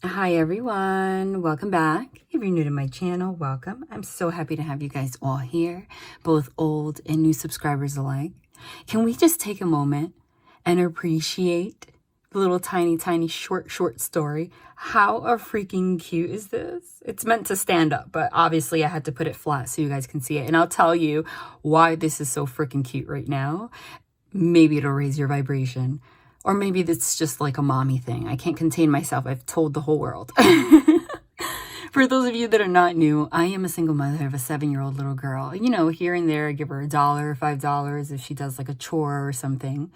Hi everyone, welcome back. If you're new to my channel, welcome. I'm so happy to have you guys all here, both old and new subscribers alike. Can we just take a moment and appreciate the little tiny short story? How freaking cute is this? It's meant to stand up, but obviously I had to put it flat so you guys can see it. And I'll tell you why this is so freaking cute right now. Maybe it'll raise your vibration. Or maybe it's just like a mommy thing. I can't contain myself. I've told the whole world. For those of you that are not new, I am a single mother of a 7-year-old little girl. You know, here and there, I give her $1, $5 if she does like a chore or something.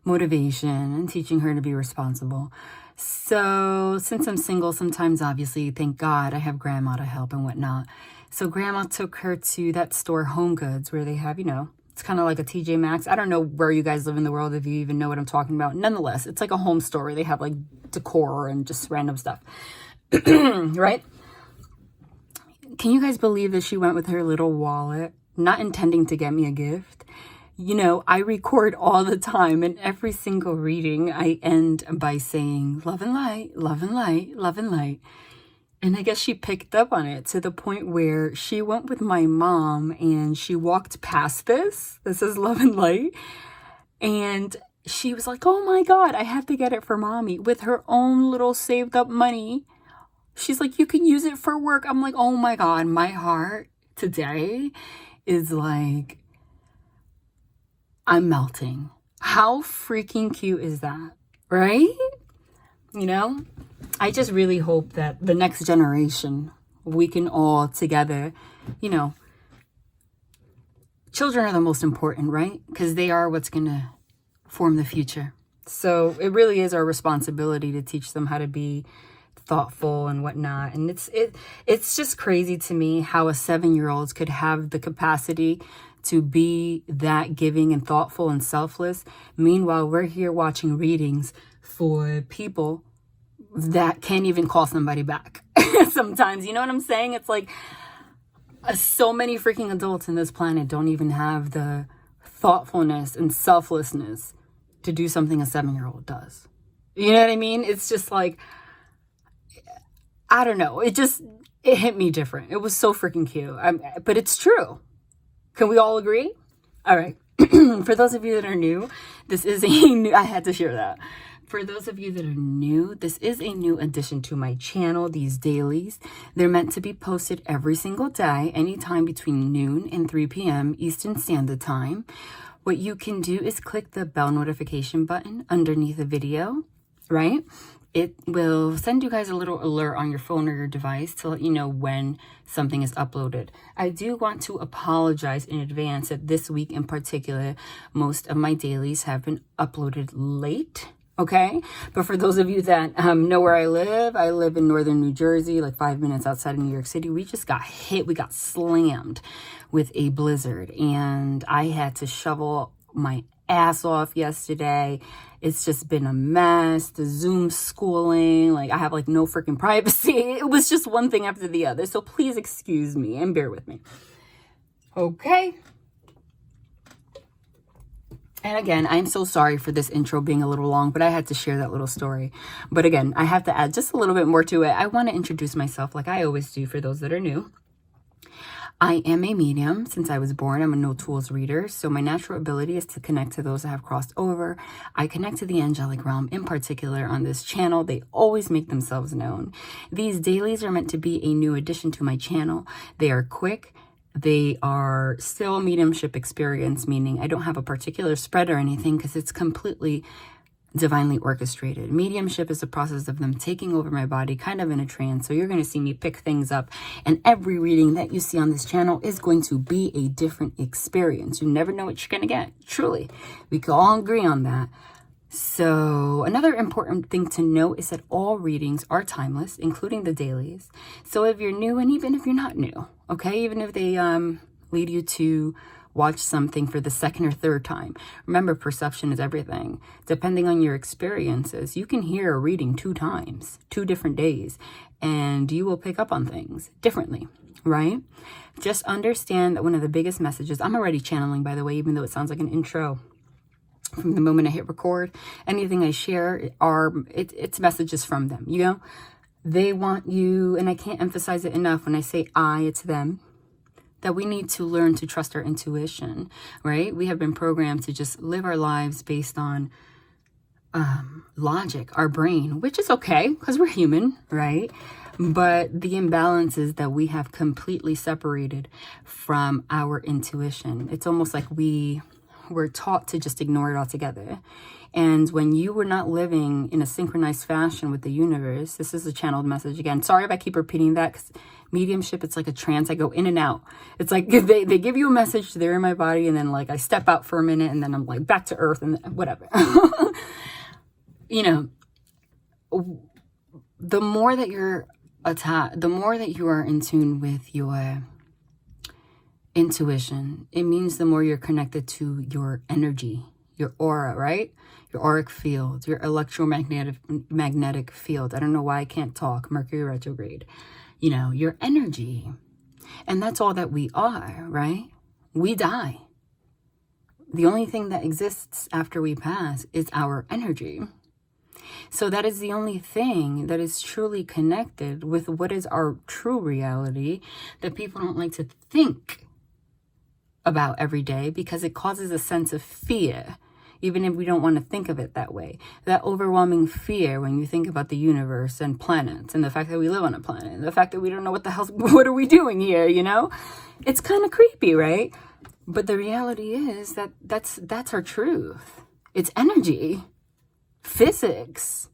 Motivation and teaching her to be responsible. So since I'm single, sometimes obviously, thank God, I have grandma to help and whatnot. So grandma took her to that store, Home Goods, where they have, you know, it's kind of like a TJ Maxx. I don't know where you guys live in the world, if you even know what I'm talking about. Nonetheless, it's like a home store where they have like decor and just random stuff. Right? Can you guys believe that she went with her little wallet, not intending to get me a gift? You know, I record all the time, and every single reading I end by saying, love and light, love and light, love and light. And I guess she picked up on it to the point where she went with my mom and she walked past this. This is love and light. And she was like, oh my God, I have to get it for mommy with her own little saved up money. She's like, you can use it for work. I'm like, oh my God, my heart today is like, I'm melting. How freaking cute is that? Right? You know? I just really hope that the next generation, we can all together, you know, children are the most important, right? Because they are what's going to form the future. So it really is our responsibility to teach them how to be thoughtful and whatnot. And it's just crazy to me how a 7-year-old could have the capacity to be that giving and thoughtful and selfless. Meanwhile, we're here watching readings for people that can't even call somebody back. Sometimes, you know what I'm saying? It's like so many freaking adults in this planet don't even have the thoughtfulness and selflessness to do something a 7-year-old does. You know what I mean? It's just like, I don't know. It hit me different. It was so freaking cute. But it's true. Can we all agree? All right. For those of you that are new, this is I had to share that. For those of you that are new, this is a new addition to my channel, these dailies. They're meant to be posted every single day, anytime between noon and 3 p.m. Eastern Standard Time. What you can do is click the bell notification button underneath the video, right? It will send you guys a little alert on your phone or your device to let you know when something is uploaded. I do want to apologize in advance that this week in particular, most of my dailies have been uploaded late. Okay, but for those of you that know where I live in northern New Jersey, like 5 minutes outside of New York City. We just got hit. We got slammed with a blizzard, and I had to shovel my ass off yesterday. It's just been a mess. The Zoom schooling, like I have like no freaking privacy. It was just one thing after the other. So please excuse me and bear with me. Okay. And again, I'm so sorry for this intro being a little long, but I had to share that little story. But again, I have to add just a little bit more to it. I want to introduce myself like I always do for those that are new. I am a medium. Since I was born, I'm a no tools reader. So my natural ability is to connect to those that have crossed over. I connect to the angelic realm in particular on this channel. They always make themselves known. These dailies are meant to be a new addition to my channel. They are quick. They are still mediumship experience, meaning I don't have a particular spread or anything because it's completely divinely orchestrated. Mediumship is the process of them taking over my body, kind of in a trance. So you're going to see me pick things up, and every reading that you see on this channel is going to be a different experience. You never know what you're going to get. Truly, we can all agree on that. So another important thing to note is that all readings are timeless, including the dailies. So if you're new, and even if you're not new, okay, even if they lead you to watch something for the second or third time, remember, perception is everything. Depending on your experiences, you can hear a reading 2 times, 2 different days, and you will pick up on things differently, right? Just understand that one of the biggest messages, I'm already channeling, by the way, even though it sounds like an intro. From the moment I hit record, anything I share it's messages from them, you know? They want you, and I can't emphasize it enough when I say I, it's them, that we need to learn to trust our intuition, right? We have been programmed to just live our lives based on logic, our brain, which is okay because we're human, right? But the imbalance is that we have completely separated from our intuition. It's almost like we were taught to just ignore it altogether. And when you were not living in a synchronized fashion with the universe, this is a channeled message again. Sorry if I keep repeating that, because mediumship, it's like a trance. I go in and out. It's like they give you a message, they're in my body, and then like I step out for a minute, and then I'm like back to earth and whatever. You know, the more that you're the more that you are in tune with your intuition, it means the more you're connected to your energy, your aura, right? Your auric field, your electromagnetic field. I don't know why I can't talk. Mercury retrograde. You know, your energy. And that's all that we are, right? We die. The only thing that exists after we pass is our energy. So that is the only thing that is truly connected with what is our true reality that people don't like to think about every day, because it causes a sense of fear, even if we don't want to think of it that way. That overwhelming fear when you think about the universe and planets and the fact that we live on a planet and the fact that we don't know what are we doing here, you know? It's kind of creepy, right? But the reality is that that's our truth. It's energy, physics,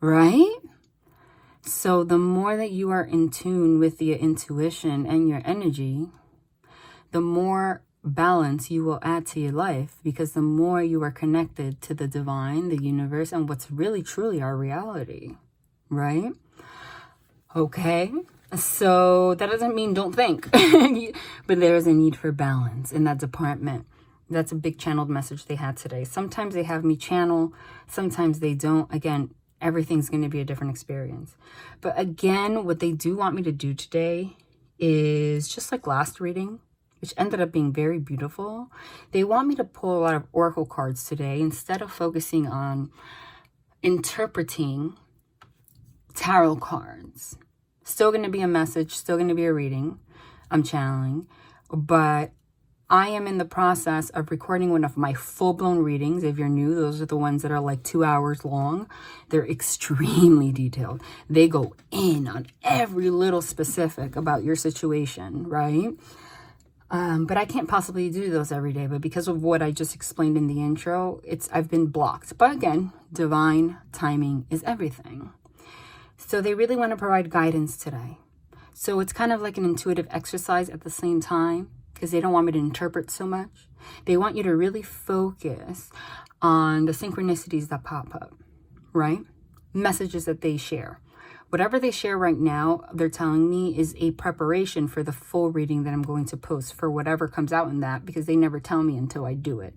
right? So the more that you are in tune with your intuition and your energy, the more balance you will add to your life, because the more you are connected to the divine, the universe, and what's really truly our reality, right? Okay, so that doesn't mean don't think, but there is a need for balance in that department. That's a big channeled message they had today. Sometimes they have me channel, sometimes they don't. Again, everything's going to be a different experience. But again, what they do want me to do today is just like last reading, which ended up being very beautiful. They want me to pull a lot of oracle cards today instead of focusing on interpreting tarot cards. Still going to be a message, still going to be a reading. I'm channeling, but I am in the process of recording one of my full-blown readings. If you're new, those are the ones that are like 2 hours long. They're extremely detailed. They go in on every little specific about your situation, right? But I can't possibly do those every day. But because of what I just explained in the intro, I've been blocked. But again, divine timing is everything. So they really want to provide guidance today. So it's kind of like an intuitive exercise at the same time, because they don't want me to interpret so much. They want you to really focus on the synchronicities that pop up, right? Messages that they share. Whatever they share right now, they're telling me is a preparation for the full reading that I'm going to post for whatever comes out in that, because they never tell me until I do it.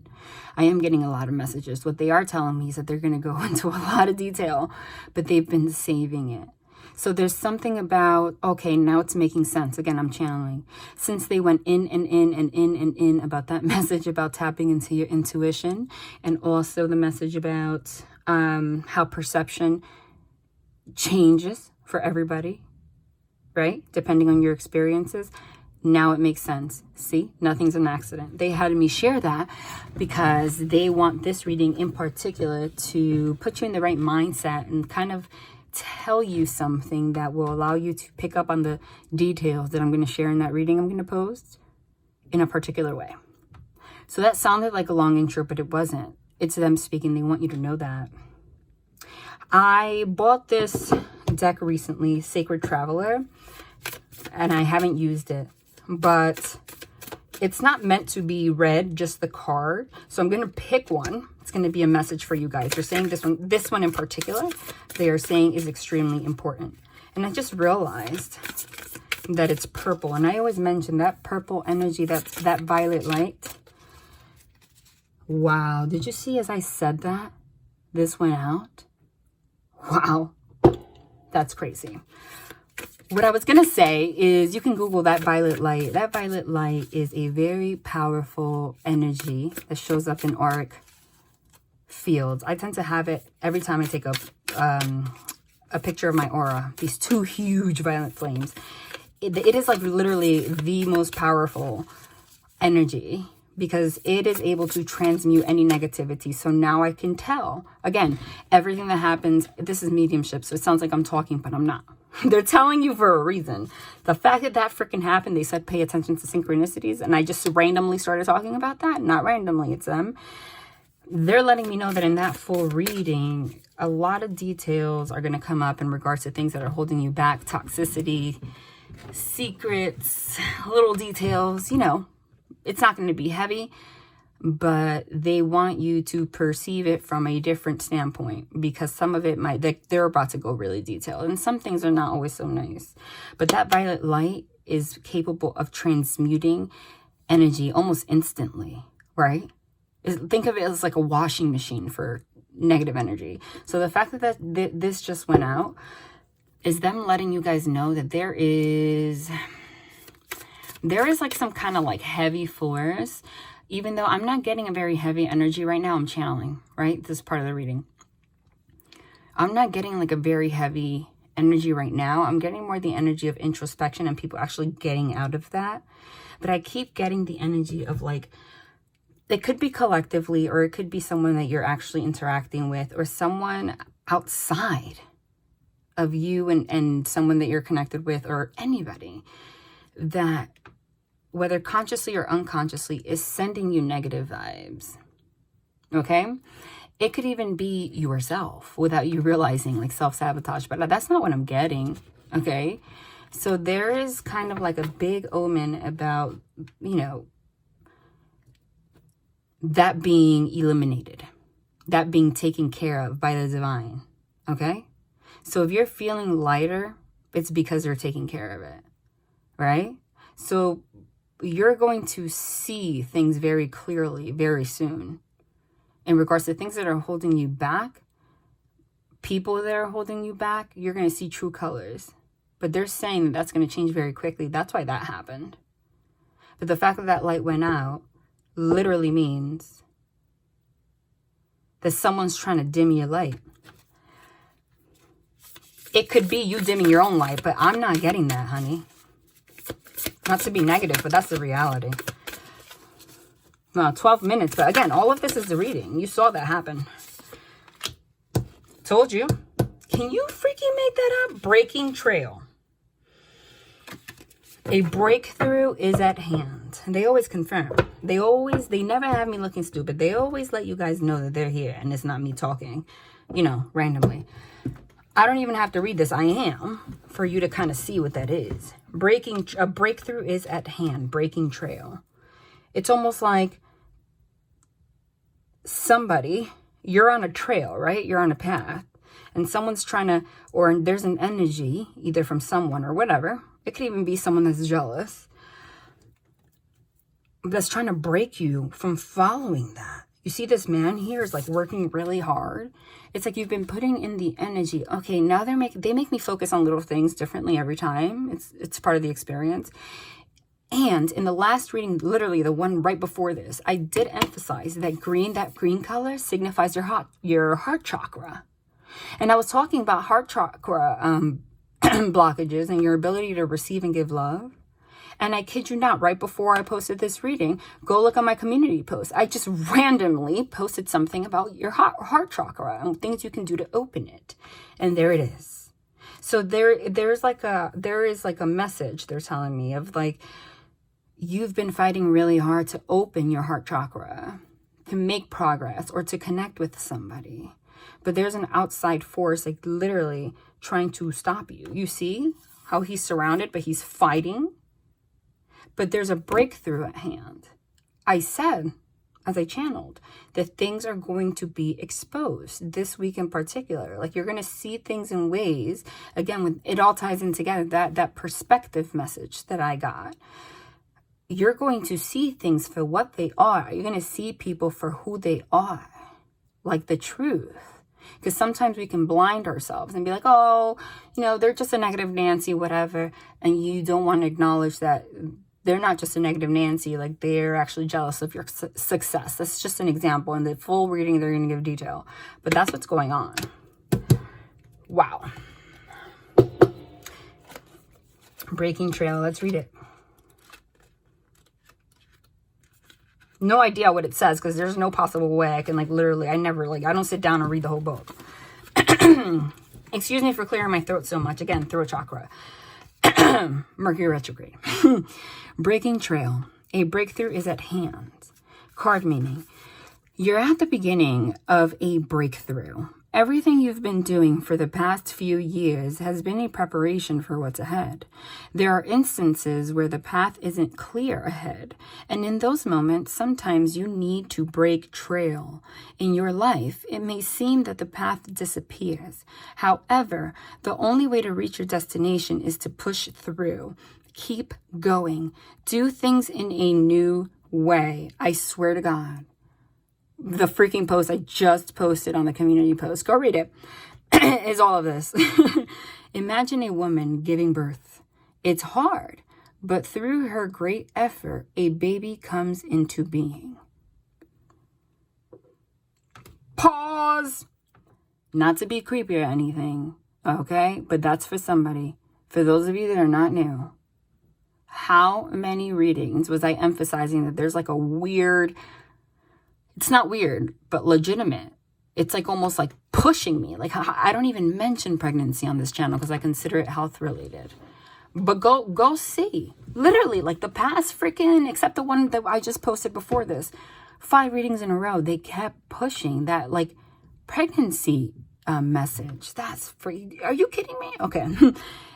I am getting a lot of messages. What they are telling me is that they're going to go into a lot of detail, but they've been saving it. So there's something about, okay, now it's making sense. Again, I'm channeling. Since they went in and in and in and in about that message about tapping into your intuition, and also the message about how perception changes for everybody, right? Depending on your experiences. Now it makes sense. See, nothing's an accident. They had me share that because they want this reading in particular to put you in the right mindset and kind of tell you something that will allow you to pick up on the details that I'm going to share in that reading I'm going to post in a particular way. So that sounded like a long intro, but it wasn't. It's them speaking. They want you to know that. I bought this deck recently, Sacred Traveler, and I haven't used it, but it's not meant to be read, just the card. So I'm going to pick one. It's going to be a message for you guys. They're saying this one in particular, they are saying is extremely important. And I just realized that it's purple. And I always mention that purple energy, that violet light. Wow. Did you see as I said that, this went out? Wow. That's crazy. What I was going to say is you can Google that violet light. That violet light is a very powerful energy that shows up in auric fields. I tend to have it every time I take a picture of my aura. These two huge violet flames. It is like literally the most powerful energy because it is able to transmute any negativity. So now I can tell, again, everything that happens, this is mediumship. So it sounds like I'm talking, but I'm not. They're telling you for a reason. The fact that that freaking happened, they said pay attention to synchronicities. And I just randomly started talking about that. Not randomly, it's them. They're letting me know that in that full reading, a lot of details are going to come up in regards to things that are holding you back, toxicity, secrets, little details. You know, it's not going to be heavy, but they want you to perceive it from a different standpoint because some of it might, they're about to go really detailed and some things are not always so nice. But that violet light is capable of transmuting energy almost instantly, right? Think of it as like a washing machine for negative energy. So the fact that this just went out is them letting you guys know that there is like some kind of like heavy force. Even though I'm not getting a very heavy energy right now, I'm channeling, right? This is part of the reading. I'm not getting like a very heavy energy right now. I'm getting more the energy of introspection and people actually getting out of that. But I keep getting the energy of like, it could be collectively, or it could be someone that you're actually interacting with, or someone outside of you and someone that you're connected with, or anybody that, whether consciously or unconsciously, is sending you negative vibes, okay? It could even be yourself without you realizing, like self-sabotage, but that's not what I'm getting, okay? So there is kind of like a big omen about, you know, that being eliminated, that being taken care of by the divine, okay? So if you're feeling lighter, it's because they're taking care of it, right? So you're going to see things very clearly very soon in regards to things that are holding you back, people that are holding you back. You're going to see true colors, but they're saying that that's going to change very quickly. That's why that happened. But the fact that that light went out literally means that someone's trying to dim your light. It could be you dimming your own light, but I'm not getting that, honey. Not to be negative, but that's the reality. Well, 12 minutes, but again, all of this is the reading. You saw that happen. Told you. Can you freaking make that up? Breaking trail. A breakthrough is at hand. They always confirm. They never have me looking stupid. They always let you guys know that they're here and it's not me talking, you know, randomly. I don't even have to read this. I am, for you to kind of see what that is. A breakthrough is at hand. Breaking trail. It's almost like somebody, you're on a trail, right? You're on a path and someone's trying to, or there's an energy either from someone or whatever. It could even be someone that's jealous, that's trying to break you from following that. You see this man here is like working really hard. It's like you've been putting in the energy. Okay, now they make me focus on little things differently every time. It's part of the experience. And in the last reading, literally the one right before this, I did emphasize that green color signifies your heart chakra. And I was talking about heart chakra blockages and your ability to receive and give love. And I kid you not, right before I posted this reading, go look at my community post. I just randomly posted something about your heart chakra and things you can do to open it. And there it is. So there is like a message they're telling me of like, you've been fighting really hard to open your heart chakra, to make progress or to connect with somebody. But there's an outside force like literally trying to stop you. You see how he's surrounded, but he's fighting. But there's a breakthrough at hand. I said, as I channeled, that things are going to be exposed this week in particular. Like you're going to see things in ways, again, when it all ties in together, that perspective message that I got. You're going to see things for what they are. You're going to see people for who they are, like the truth. Because sometimes we can blind ourselves and be like, oh, you know, they're just a negative Nancy, whatever. And you don't want to acknowledge that they're not just a negative Nancy, like they're actually jealous of your success. That's just an example. In the full reading, they're going to give detail. But that's what's going on. Wow. Breaking trail. Let's read it. No idea what it says because there's no possible way I can literally, I don't sit down and read the whole book. Excuse me for clearing my throat so much. Again, throat chakra. Mercury retrograde. Breaking trail. A breakthrough is at hand. Card meaning. You're at the beginning of a breakthrough. Everything you've been doing for the past few years has been a preparation for what's ahead. There are instances where the path isn't clear ahead, and in those moments, sometimes you need to break trail. In your life, it may seem that the path disappears. However, the only way to reach your destination is to push through. Keep going. Do things in a new way. I swear to God. The freaking post I just posted on the community post, go read it, is all of this. Imagine a woman giving birth. It's hard, but through her great effort, a baby comes into being. Pause. Not to be creepy or anything, okay? But that's for somebody. For those of you that are not new. How many readings was I emphasizing that there's a weird... It's not weird, but legitimate. It's almost pushing me. I don't even mention pregnancy on this channel because I consider it health related. But go see. Literally, the past freaking, except the one that I just posted before this, 5 readings in a row, they kept pushing that pregnancy message. That's free. Are you kidding me? Okay.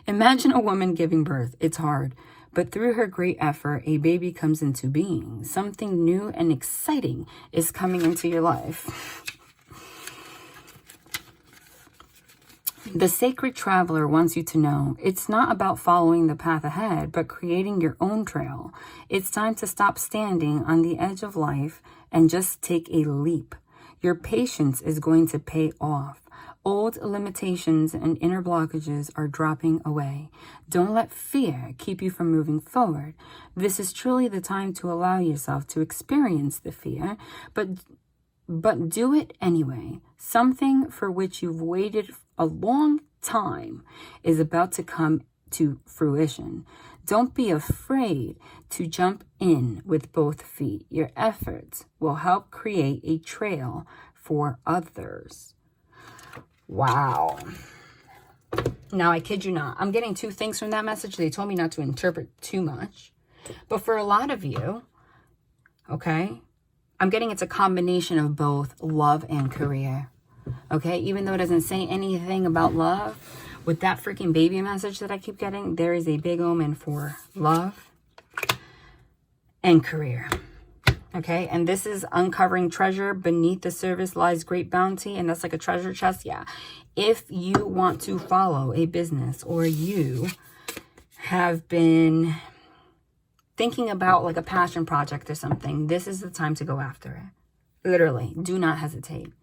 Imagine a woman giving birth. It's hard. But through her great effort, a baby comes into being. Something new and exciting is coming into your life. The sacred traveler wants you to know it's not about following the path ahead, but creating your own trail. It's time to stop standing on the edge of life and just take a leap. Your patience is going to pay off. Old limitations and inner blockages are dropping away. Don't let fear keep you from moving forward. This is truly the time to allow yourself to experience the fear, but do it anyway. Something for which you've waited a long time is about to come to fruition. Don't be afraid to jump in with both feet. Your efforts will help create a trail for others. Wow. Now, I kid you not. I'm getting 2 things from that message. They told me not to interpret too much. But for a lot of you, okay, I'm getting it's a combination of both love and career. Okay, even though it doesn't say anything about love, with that freaking baby message that I keep getting, there is a big omen for love and career. Okay, and this is uncovering treasure. Beneath the surface lies great bounty, and that's like a treasure chest. Yeah, if you want to follow a business or you have been thinking about like a passion project or something, this is the time to go after it. Literally, do not hesitate.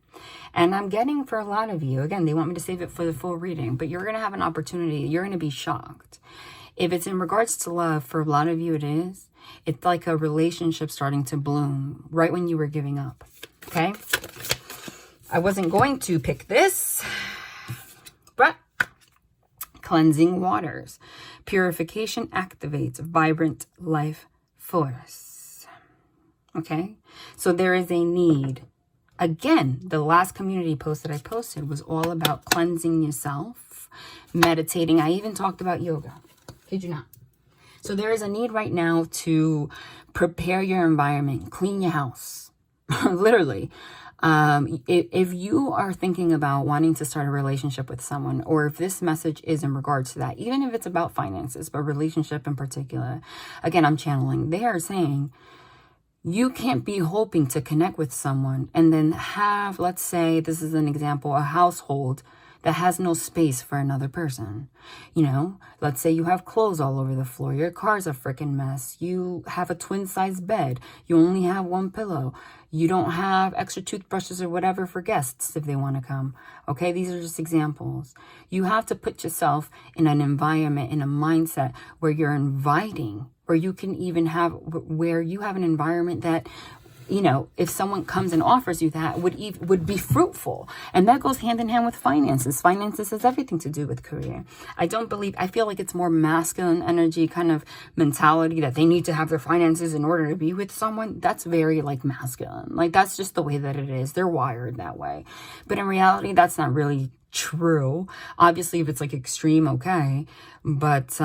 And I'm getting for a lot of you, again, they want me to save it for the full reading, but you're going to have an opportunity. You're going to be shocked. If it's in regards to love, for a lot of you it is. It's like a relationship starting to bloom right when you were giving up. Okay? I wasn't going to pick this, but cleansing waters. Purification activates vibrant life force. Okay? So there is a need. Again, the last community post that I posted was all about cleansing yourself, meditating. I even talked about yoga. Did you not? So there is a need right now to prepare your environment, clean your house. Literally. If you are thinking about wanting to start a relationship with someone, or if this message is in regards to that, even if it's about finances, but relationship in particular, again, I'm channeling. They are saying you can't be hoping to connect with someone and then have, let's say, this is an example, a household that has no space for another person. You know, let's say you have clothes all over the floor. Your car's a freaking mess. You have a twin-size bed. You only have one pillow. You don't have extra toothbrushes or whatever for guests if they want to come. Okay, these are just examples. You have to put yourself in an environment, in a mindset where you're inviting, or you can even have where you have an environment that you know, if someone comes and offers you that, would be fruitful. And that goes hand in hand with finances. Finances has everything to do with career. I feel like it's more masculine energy kind of mentality that they need to have their finances in order to be with someone. That's very like masculine. Like that's just the way that it is. They're wired that way. But in reality, that's not really true. Obviously, if it's like extreme, okay. But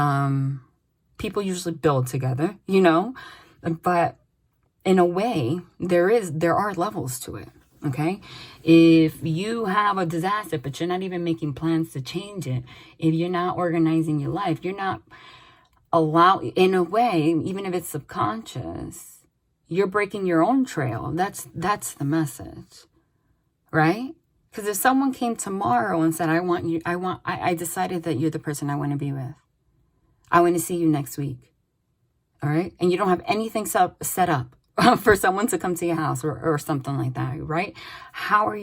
people usually build together, you know. But in a way, there are levels to it, okay? If you have a disaster, but you're not even making plans to change it, if you're not organizing your life, you're not in a way, even if it's subconscious, you're breaking your own trail. That's the message, right? Because if someone came tomorrow and said, I decided that you're the person I want to be with. I want to see you next week. All right? And you don't have anything set up for someone to come to your house or something like that, right? How are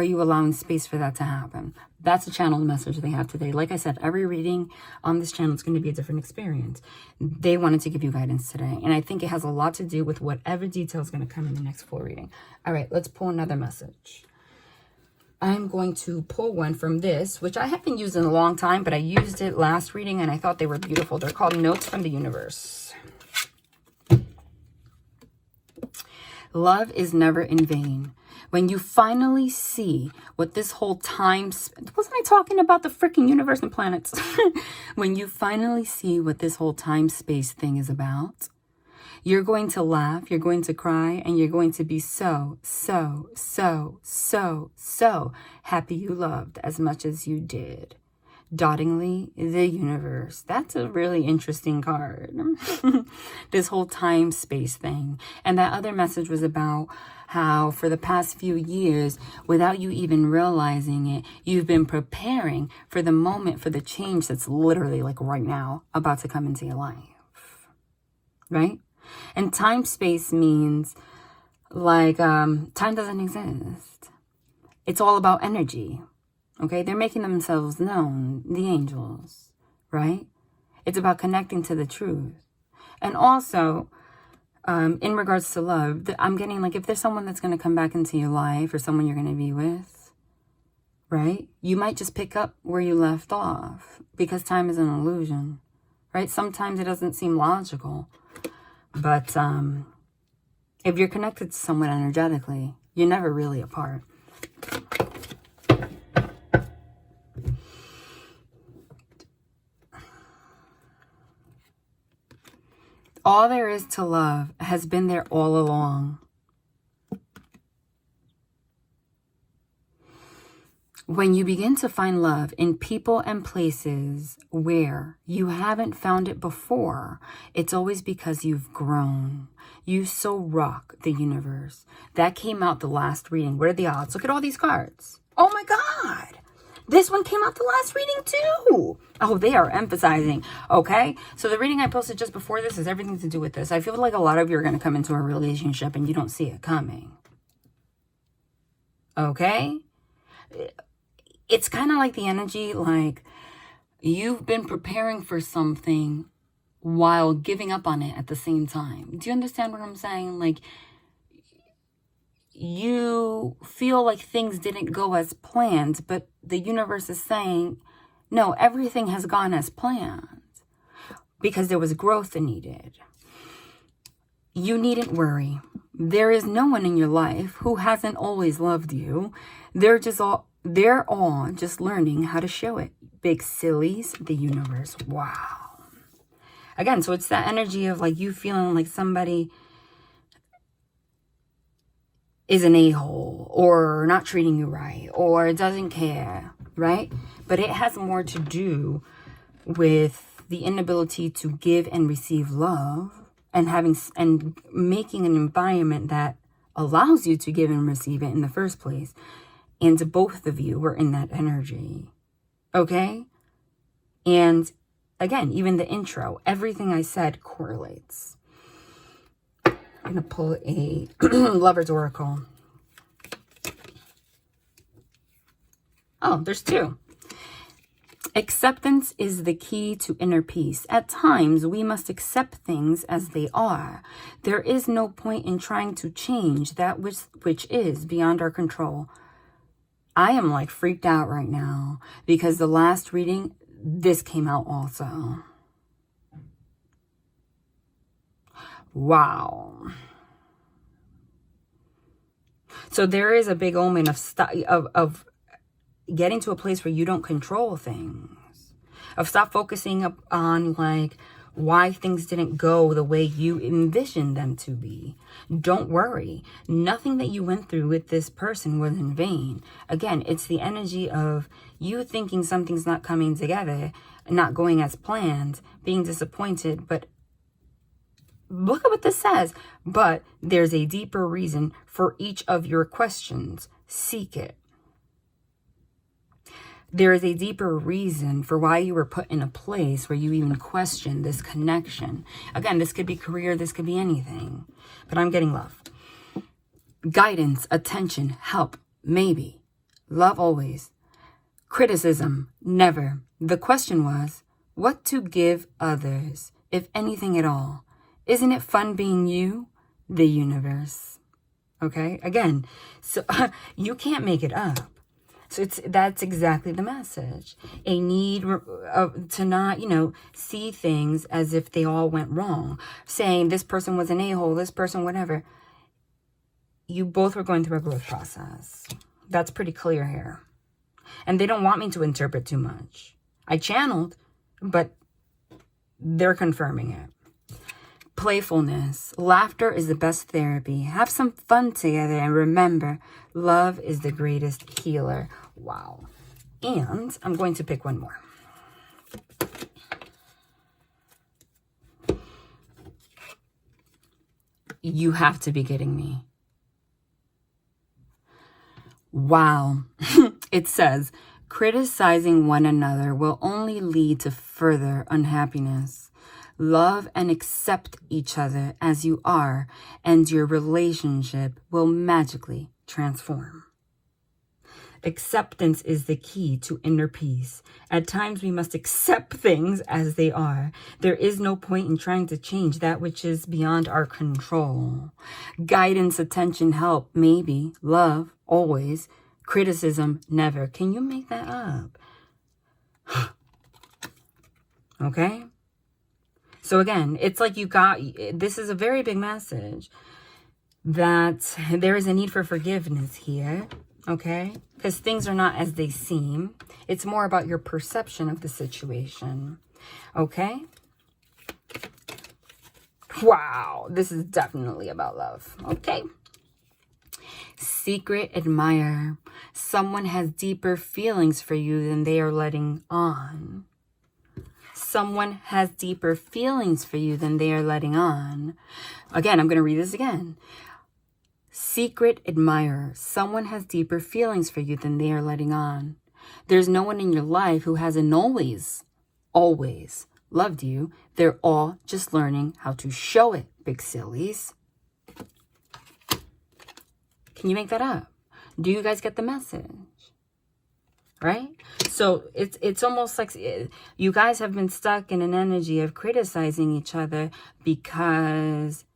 you allowing space for that to happen? That's a channeled message they have today. Like I said, every reading on this channel is going to be a different experience. They wanted to give you guidance today. And I think it has a lot to do with whatever detail is going to come in the next full reading. All right, let's pull another message. I'm going to pull one from this, which I haven't used in a long time, but I used it last reading and I thought they were beautiful. They're called Notes from the Universe. Love is never in vain. When you finally see what this whole time... Wasn't I talking about the freaking universe and planets? When you finally see what this whole time-space thing is about, you're going to laugh, you're going to cry, and you're going to be so happy you loved as much as you did. Dottingly, the universe. That's a really interesting card. This whole time-space thing. And that other message was about how for the past few years, without you even realizing it, you've been preparing for the moment, for the change that's literally like right now about to come into your life. Right? And time-space means like time doesn't exist. It's all about energy. Okay, they're making themselves known, the angels, right? It's about connecting to the truth. And also, in regards to love, I'm getting like if there's someone that's going to come back into your life or someone you're going to be with, right? You might just pick up where you left off because time is an illusion, right? Sometimes it doesn't seem logical. But if you're connected to someone energetically, you're never really apart. All there is to love has been there all along. When you begin to find love in people and places where you haven't found it before, it's always because you've grown. You so rock the universe. That came out the last reading. What are the odds? Look at all these cards. Oh my God. This one came out the last reading too. Oh, they are emphasizing. Okay. So the reading I posted just before this has everything to do with this. I feel like a lot of you are going to come into a relationship and you don't see it coming. Okay. It's kind of like the energy, like you've been preparing for something while giving up on it at the same time. Do you understand what I'm saying? Like you feel like things didn't go as planned, but the universe is saying, no, everything has gone as planned because there was growth needed. You needn't worry. There is no one in your life who hasn't always loved you. They're all just learning how to show it. Big sillies, the universe. Wow. Again, so it's that energy of like you feeling like somebody is an a-hole or not treating you right or doesn't care, right? But it has more to do with the inability to give and receive love and making an environment that allows you to give and receive it in the first place. And both of you were in that energy, okay? And again, even the intro, everything I said correlates. I'm going to pull a Lover's Oracle. Oh, there's two. Acceptance is the key to inner peace. At times, we must accept things as they are. There is no point in trying to change that which is beyond our control. I am like freaked out right now because the last reading, this came out also. Wow. So there is a big omen of getting to a place where you don't control things, of stop focusing up on like why things didn't go the way you envisioned them to be. Don't worry. Nothing that you went through with this person was in vain. Again, it's the energy of you thinking something's not coming together, not going as planned, being disappointed, but look at what this says. But there's a deeper reason for each of your questions. Seek it. There is a deeper reason for why you were put in a place where you even question this connection. Again, this could be career, this could be anything. But I'm getting love. Guidance, attention, help, maybe. Love always. Criticism, never. The question was, what to give others, if anything at all? Isn't it fun being you? The universe. Okay? Again, so you can't make it up. So that's exactly the message. A need to not, see things as if they all went wrong. Saying this person was an a-hole, this person, whatever. You both were going through a growth process. That's pretty clear here. And they don't want me to interpret too much. I channeled, but they're confirming it. Playfulness. Laughter is the best therapy. Have some fun together and remember, love is the greatest healer. Wow. And I'm going to pick one more. You have to be kidding me. Wow. It says, criticizing one another will only lead to further unhappiness. Love and accept each other as you are, and your relationship will magically transform. Acceptance is the key to inner peace. At times we must accept things as they are. There is no point in trying to change that which is beyond our control. Guidance, attention, help, maybe. Love, always. Criticism, never. Can you make that up? Okay? So again, it's like this is a very big message that there is a need for forgiveness here, okay? Because things are not as they seem. It's more about your perception of the situation, okay? Wow, this is definitely about love, okay? Secret admirer. Someone has deeper feelings for you than they are letting on. Someone has deeper feelings for you than they are letting on. Again, I'm going to read this again. Secret admirer. Someone has deeper feelings for you than they are letting on. There's no one in your life who hasn't always loved you. They're all just learning how to show it, big sillies. Can you make that up? Do you guys get the message? Right? So it's almost like you guys have been stuck in an energy of criticizing each other because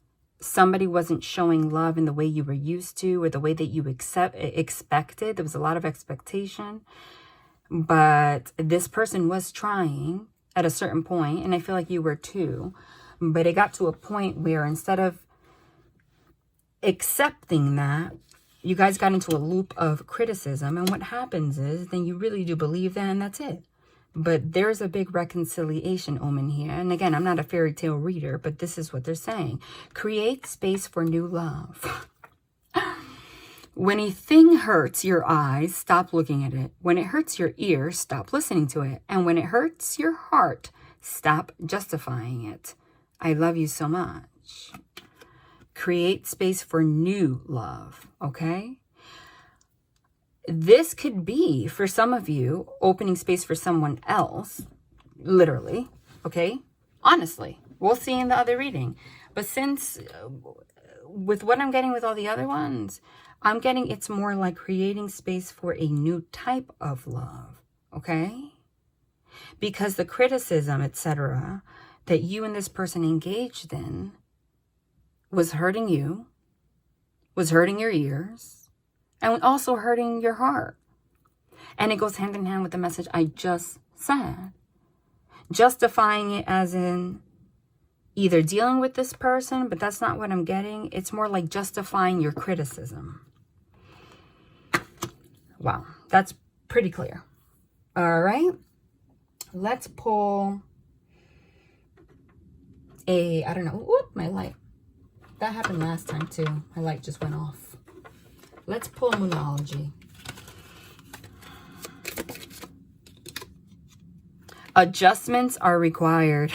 somebody wasn't showing love in the way you were used to or the way that you expected. There was a lot of expectation. But this person was trying at a certain point, and I feel like you were too. But it got to a point where instead of accepting that, you guys got into a loop of criticism, and what happens is then you really do believe that, and that's it. But there's a big reconciliation omen here. And again, I'm not a fairy tale reader, but this is what they're saying. Create space for new love. When a thing hurts your eyes, stop looking at it. When it hurts your ears, stop listening to it. And when it hurts your heart, stop justifying it. I love you so much. Create space for new love, okay? This could be, for some of you, opening space for someone else, literally, okay? Honestly, we'll see in the other reading. But since, with what I'm getting with all the other ones, I'm getting it's more like creating space for a new type of love, okay? because the criticism, etc., that you and this person engaged in was hurting you, was hurting your ears, and also hurting your heart. And it goes hand in hand with the message I just said. Justifying it as in either dealing with this person, but that's not what I'm getting. It's more like justifying your criticism. Wow, that's pretty clear. All right, let's pull I don't know, whoop, my light. That happened last time too. My light just went off. Let's pull Monology. Adjustments are required.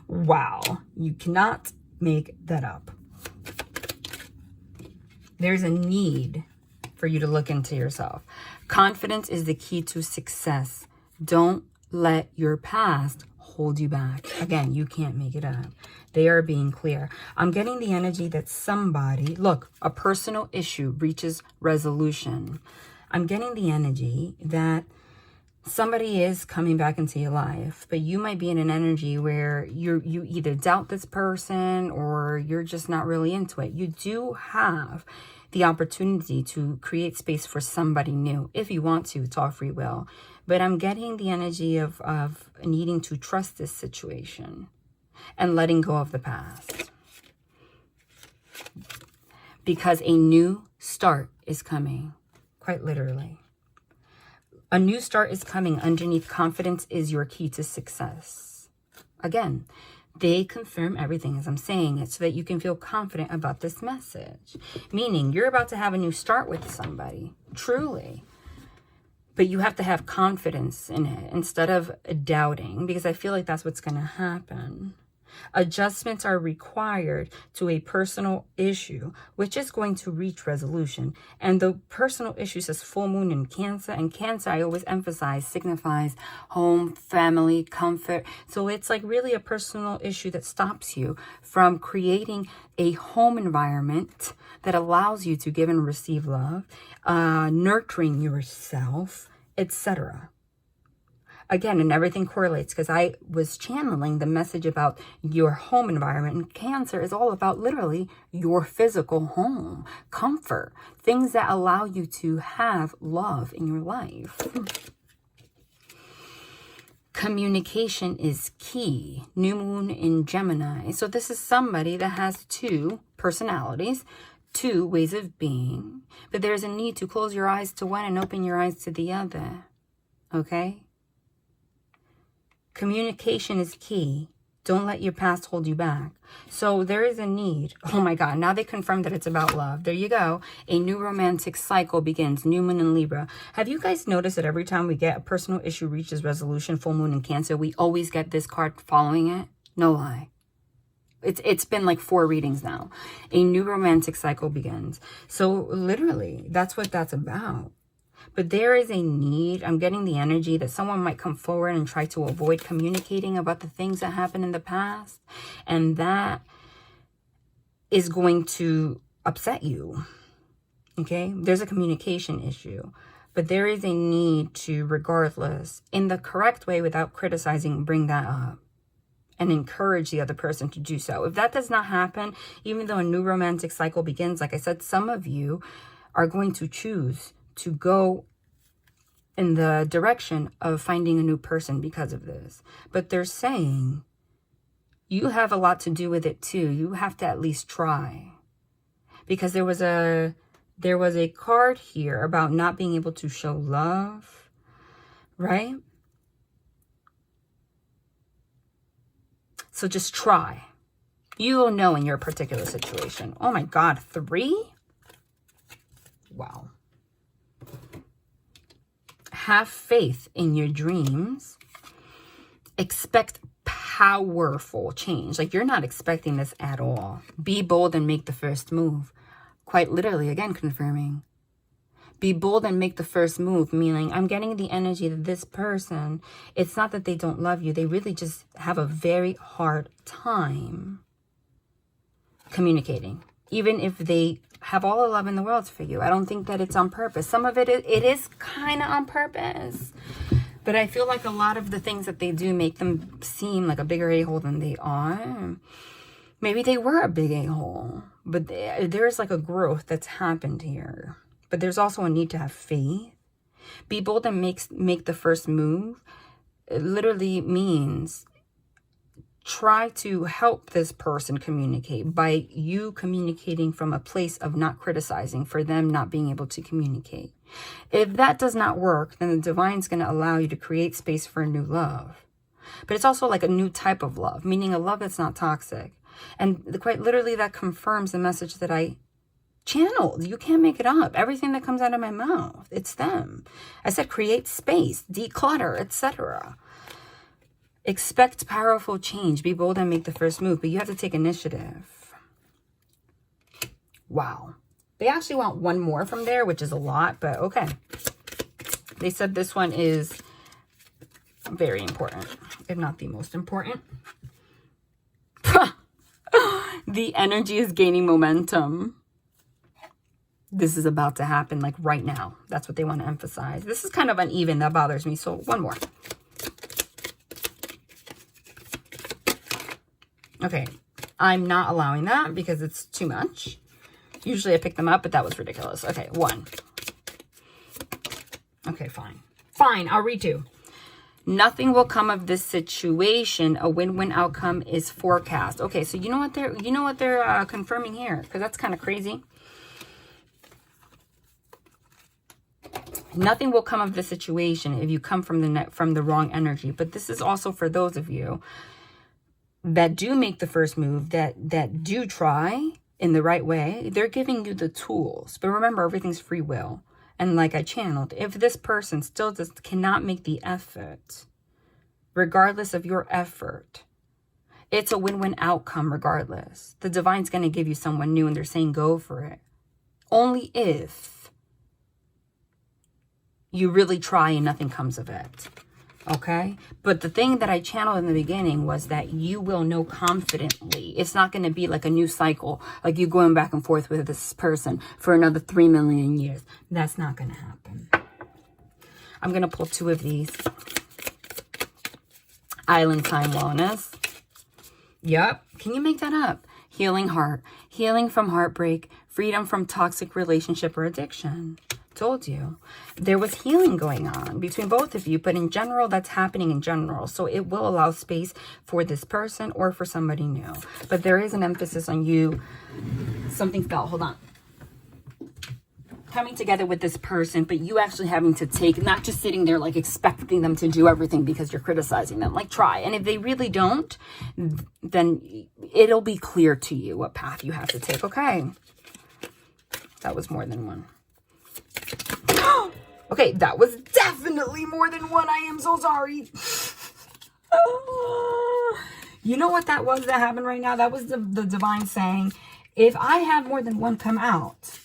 Wow, you cannot make that up. There's a need for you to look into yourself. Confidence is the key to success. Don't let your past hold you back. Again, you can't make it up. They are being clear. I'm getting the energy that somebody, look, a personal issue reaches resolution. I'm getting the energy that somebody is coming back into your life, but you might be in an energy where you either doubt this person or you're just not really into it. You do have the opportunity to create space for somebody new if you want to. It's all free will. But I'm getting the energy of needing to trust this situation and letting go of the past. Because a new start is coming, quite literally. A new start is coming. Underneath, confidence is your key to success. Again, they confirm everything as I'm saying it so that you can feel confident about this message. Meaning, you're about to have a new start with somebody, truly. But you have to have confidence in it instead of doubting, because I feel like that's what's going to happen. Adjustments are required to a personal issue, which is going to reach resolution. And the personal issue says full moon in Cancer. And Cancer, I always emphasize, signifies home, family, comfort. So it's like really a personal issue that stops you from creating a home environment that allows you to give and receive love, nurturing yourself, etc. Again, and everything correlates because I was channeling the message about your home environment. And Cancer is all about literally your physical home, comfort, things that allow you to have love in your life. Communication is key. New moon in Gemini. So this is somebody that has two personalities, two ways of being. But there's a need to close your eyes to one and open your eyes to the other. Okay? Communication is key. Don't let your past hold you back. So there is a need. Oh my God. Now they confirm that it's about love. There you go. A new romantic cycle begins. New moon in Libra. Have you guys noticed that every time we get a personal issue reaches resolution, full moon in Cancer, we always get this card following it? No lie. It's been like 4 readings now. A new romantic cycle begins. So literally, that's what that's about. But there is a need. I'm getting the energy that someone might come forward and try to avoid communicating about the things that happened in the past. And that is going to upset you. Okay? There's a communication issue. But there is a need to, regardless, in the correct way without criticizing, bring that up. And encourage the other person to do so. If that does not happen, even though a new romantic cycle begins, like I said, some of you are going to choose to go in the direction of finding a new person because of this. But they're saying you have a lot to do with it too. You have to at least try. Because there was a card here about not being able to show love, right? So just try. You will know in your particular situation. Oh my God, 3? Wow. Have faith in your dreams. Expect powerful change. Like you're not expecting this at all. Be bold and make the first move. Quite literally, again, confirming. Be bold and make the first move, meaning I'm getting the energy that this person, it's not that they don't love you. They really just have a very hard time communicating. Even if they have all the love in the world for you. I don't think that it's on purpose. Some of it is kind of on purpose. But I feel like a lot of the things that they do make them seem like a bigger a-hole than they are. Maybe they were a big a-hole, but there's like a growth that's happened here. But there's also a need to have faith. Be bold and make the first move. It literally means try to help this person communicate by you communicating from a place of not criticizing for them not being able to communicate. If that does not work, then the divine's going to allow you to create space for a new love. But it's also like a new type of love, meaning a love that's not toxic. And quite literally that confirms the message that I channeled. You can't make it up. Everything that comes out of my mouth, it's them. I said create space, declutter, etc. Expect powerful change. Be bold and make the first move, but you have to take initiative. Wow. They actually want one more from there, which is a lot, but okay. They said this one is very important, if not the most important. The energy is gaining momentum. This is about to happen like right now. That's what they want to emphasize. This is kind of uneven. That bothers me. So one more. Okay. I'm not allowing that because it's too much. Usually I pick them up, but that was ridiculous. Okay, one. Okay, fine. Fine, I'll read two. Nothing will come of this situation. A win-win outcome is forecast. Okay, so you know what they're confirming here, because that's kind of crazy. Nothing will come of this situation if you come from the wrong energy. But this is also for those of you that do make the first move, that do try in the right way. They're giving you the tools. But remember, everything's free will. And like I channeled, if this person still cannot make the effort, regardless of your effort, it's a win-win outcome regardless. The divine's going to give you someone new and they're saying go for it. Only if you really try and nothing comes of it. Okay? But the thing that I channeled in the beginning was that you will know confidently. It's not going to be like a new cycle, like you going back and forth with this person for another 3 million years. That's not going to happen. I'm going to pull two of these. Island Time Wellness. Yep. Can you make that up? Healing heart. Healing from heartbreak. Freedom from toxic relationship or addiction. Told you. There was healing going on between both of you, but in general, that's happening in general. So it will allow space for this person or for somebody new. But there is an emphasis on you. Something fell. Hold on. Coming together with this person, but you actually having to take, not just sitting there like expecting them to do everything because you're criticizing them. Like try. And if they really don't, then it'll be clear to you what path you have to take. Okay. That was more than one. Okay, that was definitely more than one. I am so sorry. You know what that was that happened right now? That was the divine saying, if I have more than one come out,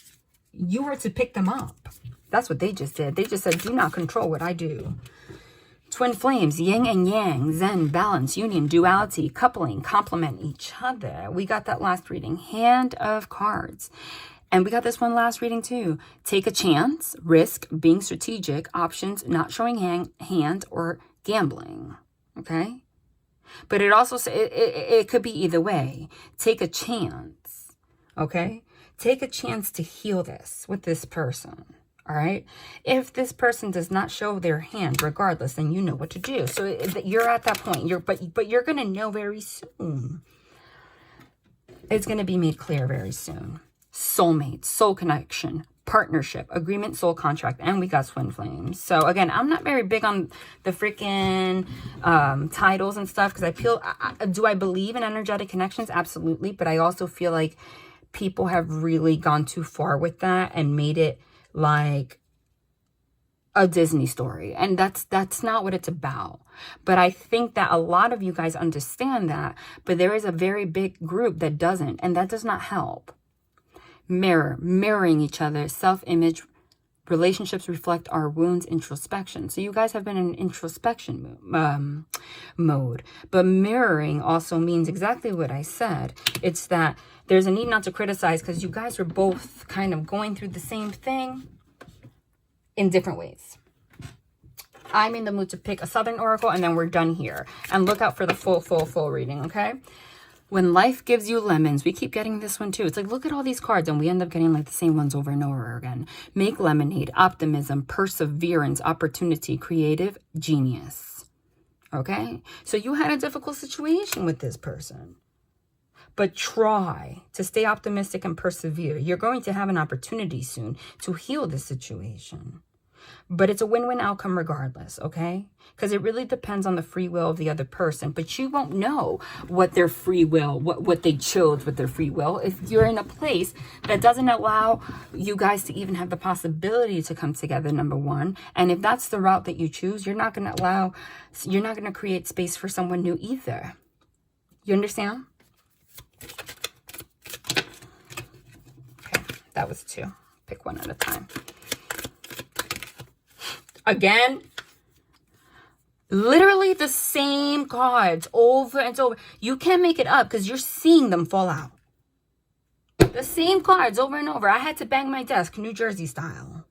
you were to pick them up. That's what they just did. They just said, do not control what I do. Twin flames, yin and yang, zen, balance, union, duality, coupling, complement each other. We got that last reading. Hand of cards. And we got this one last reading too. Take a chance, risk, being strategic, options, not showing hand or gambling. Okay? But it also, it could be either way. Take a chance. Okay? Take a chance to heal this with this person. All right? If this person does not show their hand regardless, then you know what to do. So you're at that point. But you're going to know very soon. It's going to be made clear very soon. Soulmate, soul connection, partnership, agreement, soul contract, and we got twin flames. So again, I'm not very big on the freaking titles and stuff because I feel, do I believe in energetic connections? Absolutely. But I also feel like people have really gone too far with that and made it like a Disney story. And that's not what it's about. But I think that a lot of you guys understand that, but there is a very big group that doesn't, and that does not help. Mirroring each other, self-image, relationships reflect our wounds, introspection. So you guys have been in introspection mode. But mirroring also means exactly what I said. It's that there's a need not to criticize because you guys are both kind of going through the same thing in different ways. I'm in the mood to pick a Southern Oracle, and then we're done here. And look out for the full reading, okay? When life gives you lemons, we keep getting this one too. It's like, look at all these cards, and we end up getting like the same ones over and over again. Make lemonade, optimism, perseverance, opportunity, creative, genius. Okay? So you had a difficult situation with this person. But try to stay optimistic and persevere. You're going to have an opportunity soon to heal this situation. But it's a win-win outcome regardless, okay? Because it really depends on the free will of the other person. But you won't know what their free will, what they chose with their free will, if you're in a place that doesn't allow you guys to even have the possibility to come together, number one. And if that's the route that you choose, you're not going to create space for someone new either. You understand? Okay, that was 2. Pick one at a time. Again, literally the same cards over and over. You can't make it up because you're seeing them fall out. The same cards over and over. I had to bang my desk, New Jersey style.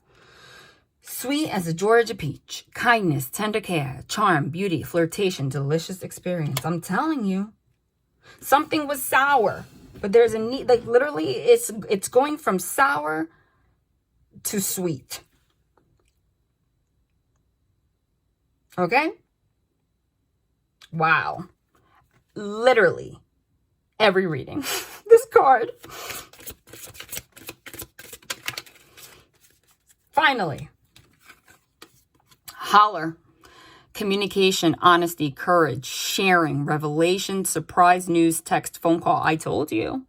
Sweet as a Georgia peach. Kindness, tender care, charm, beauty, flirtation, delicious experience. I'm telling you. Something was sour. But there's a need, like literally it's going from sour to sweet. Okay? Wow. Literally every reading. This card. Finally. Holler. Communication, honesty, courage, sharing, revelation, surprise news, text, phone call. I told you.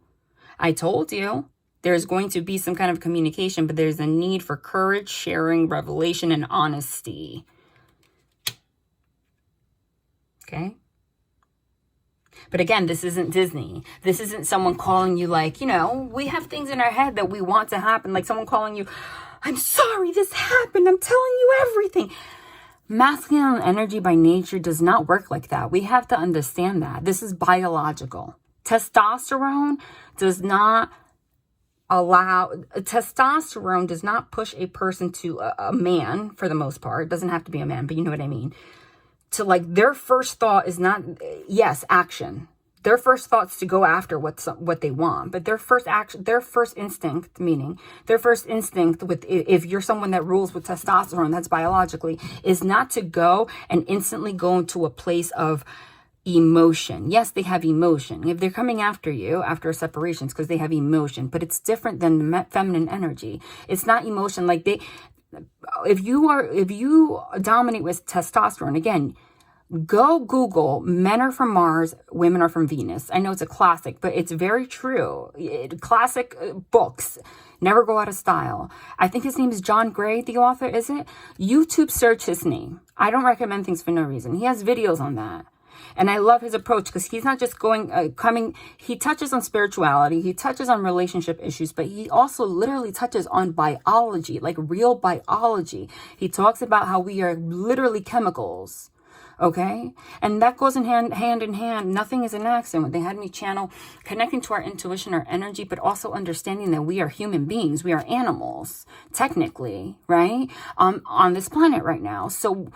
I told you. There's going to be some kind of communication, but there's a need for courage, sharing, revelation, and honesty. Okay? But again, this isn't Disney. This isn't someone calling you like, you know, we have things in our head that we want to happen. Like someone calling you, I'm sorry this happened. I'm telling you everything. Masculine energy by nature does not work like that. We have to understand that. This is biological. Testosterone does not push a person to a man, for the most part. It doesn't have to be a man, but you know what I mean. To like, their first thought is not, yes, action. Their first thought's to go after what they want, but their first instinct with, if you're someone that rules with testosterone, that's biologically, is not to go and instantly go into a place of emotion. Yes, they have emotion. If they're coming after you after a separation, it's because they have emotion, but it's different than the feminine energy. It's not emotion. Like if you dominate with testosterone, again, go Google, men are from Mars, women are from Venus. I know it's a classic, but it's very true. Classic books never go out of style. I think his name is John Gray, the author, is it? YouTube search his name. I don't recommend things for no reason. He has videos on that. And I love his approach because he's not just he touches on spirituality, he touches on relationship issues, but he also literally touches on biology, like real biology. He talks about how we are literally chemicals. Okay? And that goes in hand in hand. Nothing is an accident. They had me channel connecting to our intuition, our energy, but also understanding that we are human beings. We are animals, technically, right? On this planet right now. So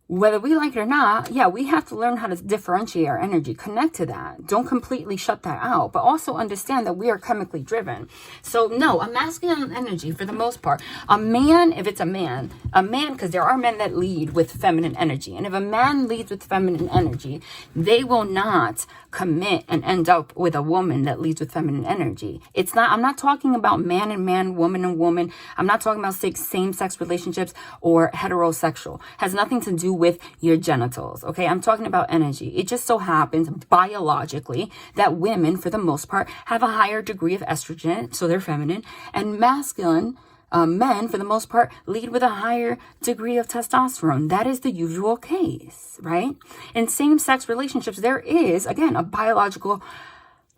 whether we like it or not, yeah, we have to learn how to differentiate our energy, connect to that. Don't completely shut that out, but also understand that we are chemically driven. So no, a masculine energy for the most part. A man, if it's a man, because there are men that lead with feminine energy. And if a man leads with feminine energy, they will not commit and end up with a woman that leads with feminine energy. I'm not talking about man and man, woman and woman. I'm not talking about same-sex relationships or heterosexual. It has nothing to do with your genitals, okay? I'm talking about energy. It just so happens biologically that women, for the most part, have a higher degree of estrogen, so they're feminine, and masculine men, for the most part, lead with a higher degree of testosterone. That is the usual case, right? In same-sex relationships, there is, again, a biological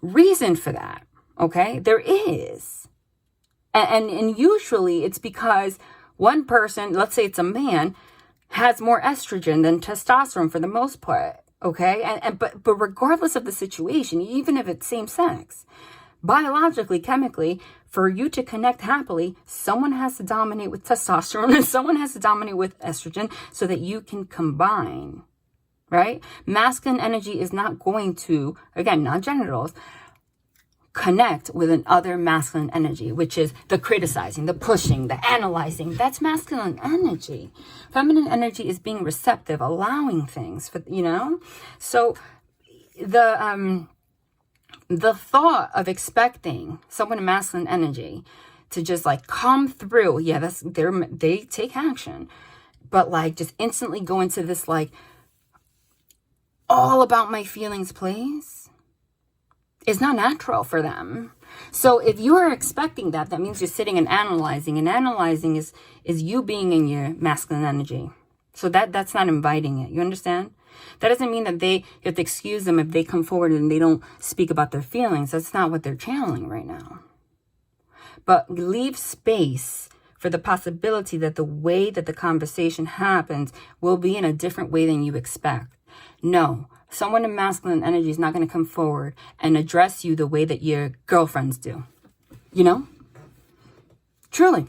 reason for that, okay? There is. And usually it's because one person, let's say it's a man, has more estrogen than testosterone for the most part, okay? But regardless of the situation, even if it's same sex, biologically, chemically, for you to connect happily, someone has to dominate with testosterone and someone has to dominate with estrogen so that you can combine, right? Masculine energy is not going to, again, not genitals, connect with another masculine energy, which is the criticizing, the pushing, the analyzing. That's masculine energy. Feminine energy is being receptive, allowing things, for, you know? So the thought of expecting someone in masculine energy to just like come through, yeah, they take action, but like just instantly go into this like all about my feelings place is not natural for them. So if you are expecting that, that means you're sitting and analyzing is you being in your masculine energy. So that's not inviting it. You understand? That doesn't mean that you have to excuse them if they come forward and they don't speak about their feelings. That's not what they're channeling right now. But leave space for the possibility that the way that the conversation happens will be in a different way than you expect. No, someone in masculine energy is not going to come forward and address you the way that your girlfriends do. You know? Truly.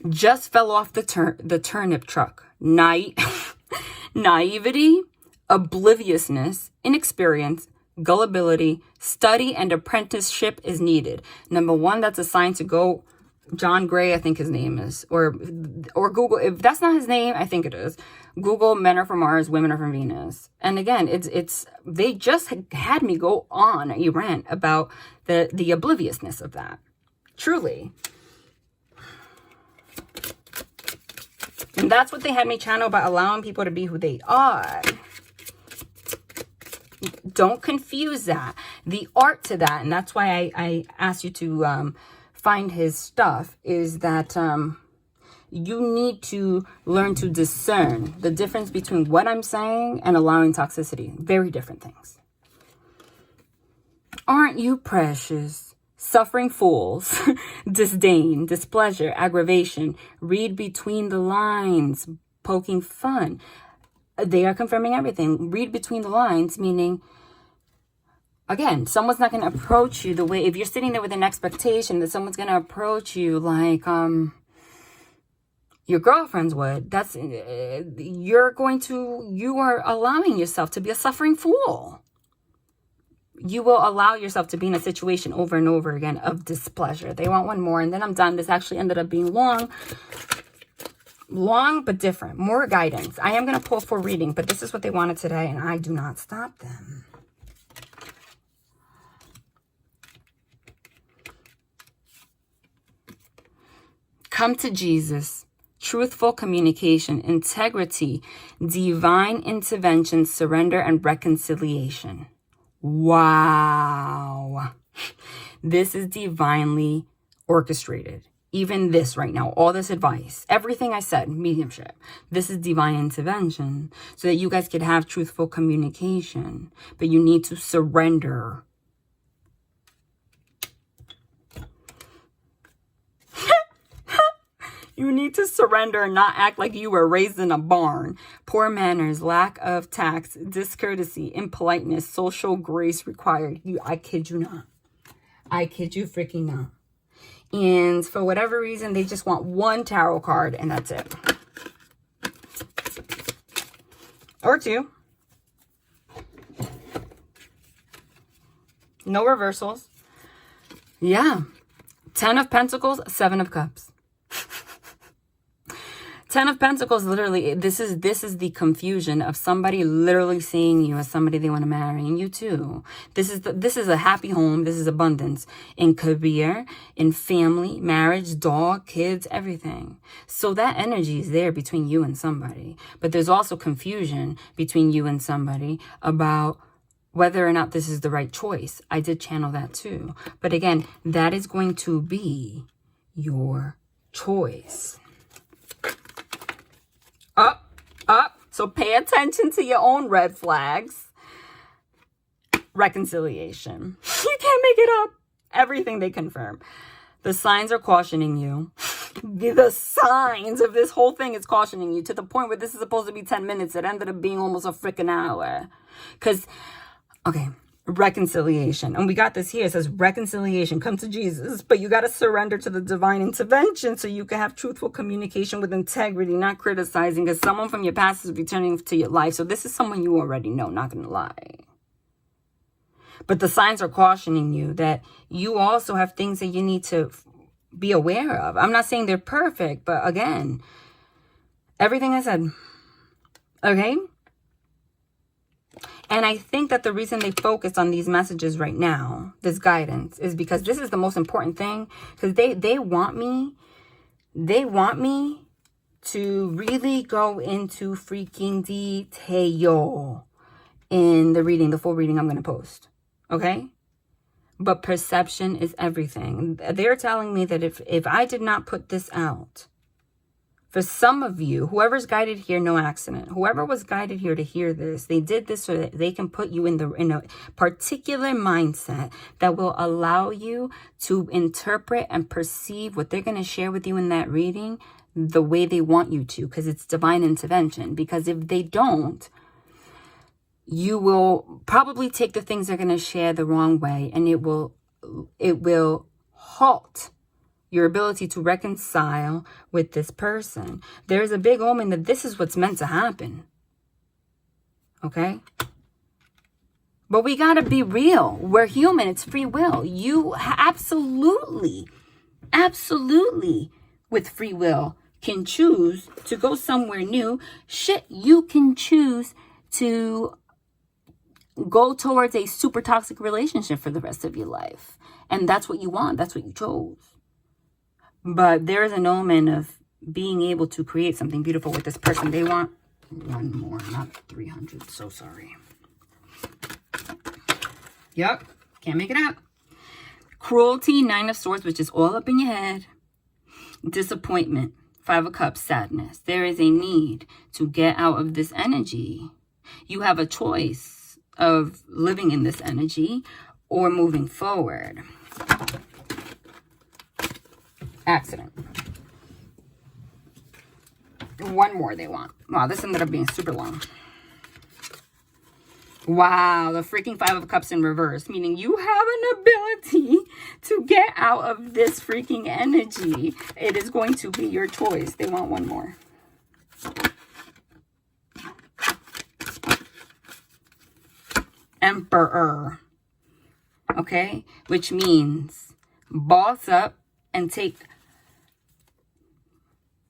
Just fell off the turnip truck. Naivety, obliviousness, inexperience, gullibility, study, and apprenticeship is needed. Number one, that's a sign to go. John Gray, I think his name is, or Google. If that's not his name, I think it is. Google men are from Mars, women are from Venus. And again, it's they just had me go on a rant about the obliviousness of that. Truly. And that's what they had me channel about allowing people to be who they are. Don't confuse that. The art to that, and that's why I asked you to find his stuff, is that you need to learn to discern the difference between what I'm saying and allowing toxicity. Very different things. Aren't you precious? Suffering fools, disdain, displeasure, aggravation, read between the lines, poking fun. They are confirming everything. Read between the lines, meaning, again, someone's not going to approach you the way, if you're sitting there with an expectation that someone's going to approach you like your girlfriends would, you are allowing yourself to be a suffering fool. You will allow yourself to be in a situation over and over again of displeasure. They want one more, and then I'm done. This actually ended up being long, but different. More guidance. I am going to pull for reading, but this is what they wanted today, and I do not stop them. Come to Jesus. Truthful communication, integrity, divine intervention, surrender, and reconciliation. Wow. This is divinely orchestrated. Even this right now, all this advice, everything I said, mediumship, this is divine intervention so that you guys could have truthful communication. But you need to surrender. You need to surrender and not act like you were raised in a barn. Poor manners, lack of tact, discourtesy, impoliteness, social grace required. I kid you not. I kid you freaking not. And for whatever reason, they just want one tarot card and that's it. Or two. No reversals. Yeah. 10 of Pentacles, 7 of Cups. 10 of Pentacles, literally, this is the confusion of somebody literally seeing you as somebody they want to marry, and you too. This is a happy home. This is abundance in career, in family, marriage, dog, kids, everything. So that energy is there between you and somebody. But there's also confusion between you and somebody about whether or not this is the right choice. I did channel that too. But again, that is going to be your choice. Up. So pay attention to your own red flags. Reconciliation. You can't make it up. Everything they confirm. The signs are cautioning you. The signs of this whole thing is cautioning you to the point where this is supposed to be 10 minutes. It ended up being almost a freaking hour. Because Okay. Reconciliation. And we got this here. It says reconciliation. Come to Jesus. But you got to surrender to the divine intervention so you can have truthful communication with integrity, not criticizing, because someone from your past is returning to your life. So this is someone you already know, not going to lie. But the signs are cautioning you that you also have things that you need to be aware of. I'm not saying they're perfect, but again, everything I said. Okay? And I think that the reason they focus on these messages right now, this guidance, is because this is the most important thing. Because they want me to really go into freaking detail in the reading, the full reading I'm going to post. Okay? But perception is everything. They're telling me that if I did not put this out, for some of you, whoever's guided here, no accident. Whoever was guided here to hear this, they did this so that they can put you in a particular mindset that will allow you to interpret and perceive what they're going to share with you in that reading the way they want you to, because it's divine intervention. Because if they don't, you will probably take the things they're going to share the wrong way, and it will halt your ability to reconcile with this person. There's a big omen that this is what's meant to happen. Okay? But we got to be real. We're human. It's free will. You absolutely, with free will, can choose to go somewhere new. Shit, you can choose to go towards a super toxic relationship for the rest of your life. And that's what you want. That's what you chose. But there is an omen of being able to create something beautiful with this person. They want one more, not 300. So sorry. Yep. Can't make it up. Cruelty, 9 of Swords, which is all up in your head. Disappointment, 5 of Cups, sadness. There is a need to get out of this energy. You have a choice of living in this energy or moving forward. Accident. One more they want. Wow, this ended up being super long. Wow, the freaking 5 of Cups in reverse, meaning you have an ability to get out of this freaking energy. It is going to be your choice. They want one more. Emperor. Okay? Which means boss up and take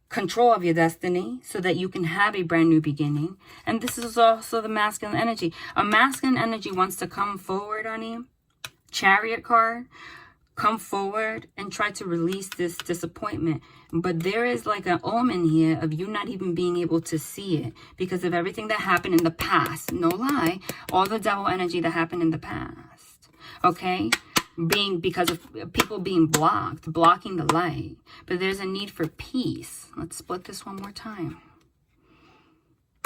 control of your destiny so that you can have a brand new beginning. And this is also the masculine energy. A masculine energy wants to come forward, honey. Chariot card. Come forward and try to release this disappointment. But there is like an omen here of you not even being able to see it because of everything that happened in the past. No lie. All the devil energy that happened in the past. Okay? Because of people being blocking the light. But there's a need for peace. Let's split this one more time.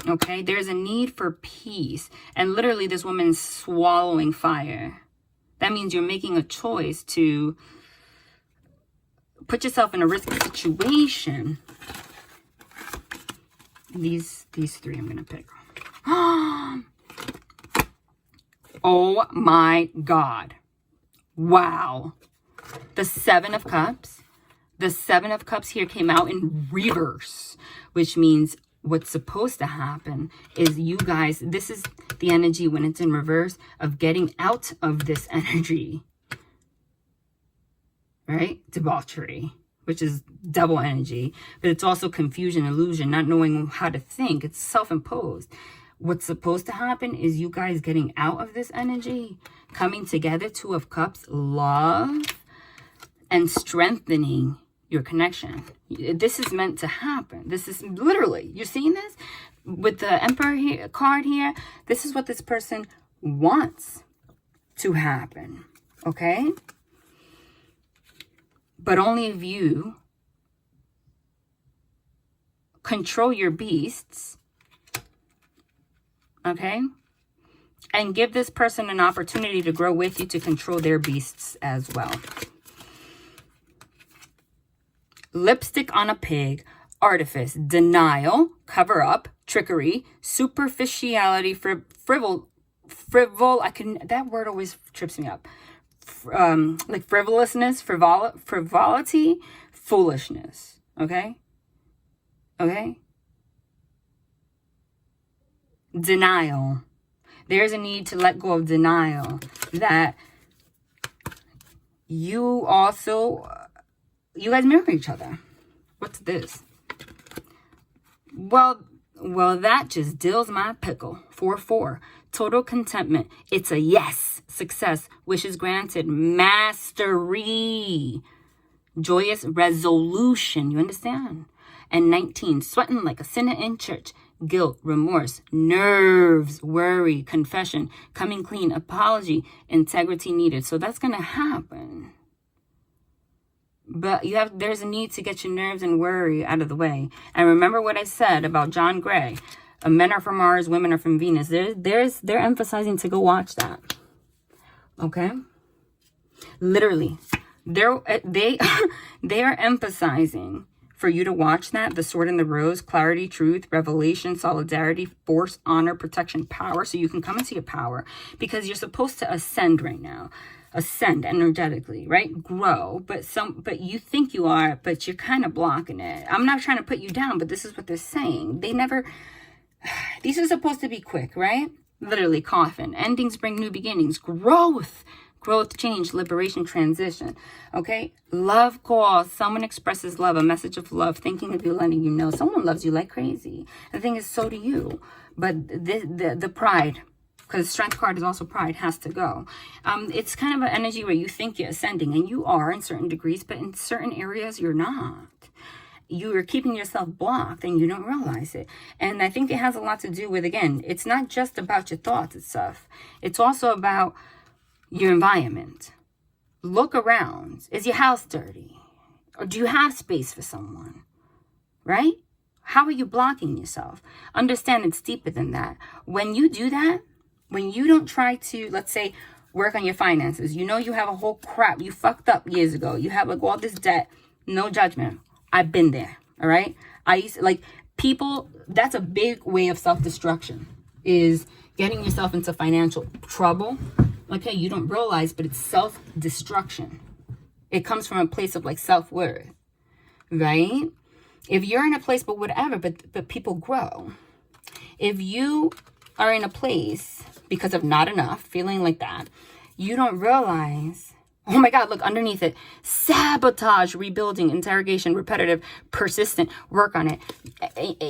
Okay, there's a need for peace. And literally this woman's swallowing fire. That means you're making a choice to put yourself in a risky situation. These 3 I'm going to pick. Oh my God. Wow. The 7 of Cups. The 7 of Cups here came out in reverse, which means what's supposed to happen is you guys, this is the energy when it's in reverse of getting out of this energy. Right? Debauchery, which is double energy, but it's also confusion, illusion, not knowing how to think. It's self-imposed. What's supposed to happen is you guys getting out of this energy, coming together, 2 of Cups, love, and strengthening your connection. This is meant to happen. This is literally, you're seeing this? With the Emperor here, card here, this is what this person wants to happen. Okay? But only if you control your beasts, okay? And give this person an opportunity to grow with you to control their beasts as well. Lipstick on a pig, artifice, denial, cover up, trickery, superficiality, that word always trips me up. Like frivolousness, frivolity, foolishness. Okay? Okay? Denial. There's a need to let go of denial. That you guys mirror each other. What's this? Well, that just dills my pickle. 4-4. Total contentment. It's a yes. Success. Wishes granted. Mastery. Joyous resolution. You understand? And 19. Sweating like a sinner in church. Guilt, remorse, nerves, worry, confession, coming clean, apology, integrity needed. So that's going to happen. But there's a need to get your nerves and worry out of the way. And remember what I said about John Gray. Men are from Mars, women are from Venus. They're emphasizing to go watch that. Okay? Literally. They are emphasizing for you to watch that. The Sword and the Rose, clarity, truth, revelation, solidarity, force, honor, protection, power. So you can come into your power because you're supposed to ascend right now. Ascend energetically, right? Grow, but you think you are, but you're kind of blocking it. I'm not trying to put you down, but this is what they're saying. These are supposed to be quick, right? Literally, coffin. Endings bring new beginnings. Growth, change, liberation, transition. Okay? Love calls. Someone expresses love, a message of love, thinking of you, letting you know. Someone loves you like crazy. The thing is, so do you. But the pride, because strength card is also pride, has to go. It's kind of an energy where you think you're ascending, and you are in certain degrees, but in certain areas, you're not. You are keeping yourself blocked, and you don't realize it. And I think it has a lot to do with, again, it's not just about your thoughts and stuff. It's also about your environment. Look around. Is your house dirty? Or do you have space for someone? Right? How are you blocking yourself? Understand it's deeper than that. When you do that, when you don't try to, let's say, work on your finances, you know you have a whole crap, you fucked up years ago, you have like all this debt, no judgment. I've been there, all right? I used to, like, people, that's a big way of self-destruction, is getting yourself into financial trouble. Okay, you don't realize, but it's self-destruction. It comes from a place of like self-worth, right? If you're in a place, but whatever, but people grow. If you are in a place because of not enough, feeling like that, you don't realize, oh my God, look underneath it. Sabotage, rebuilding, interrogation, repetitive, persistent, work on it.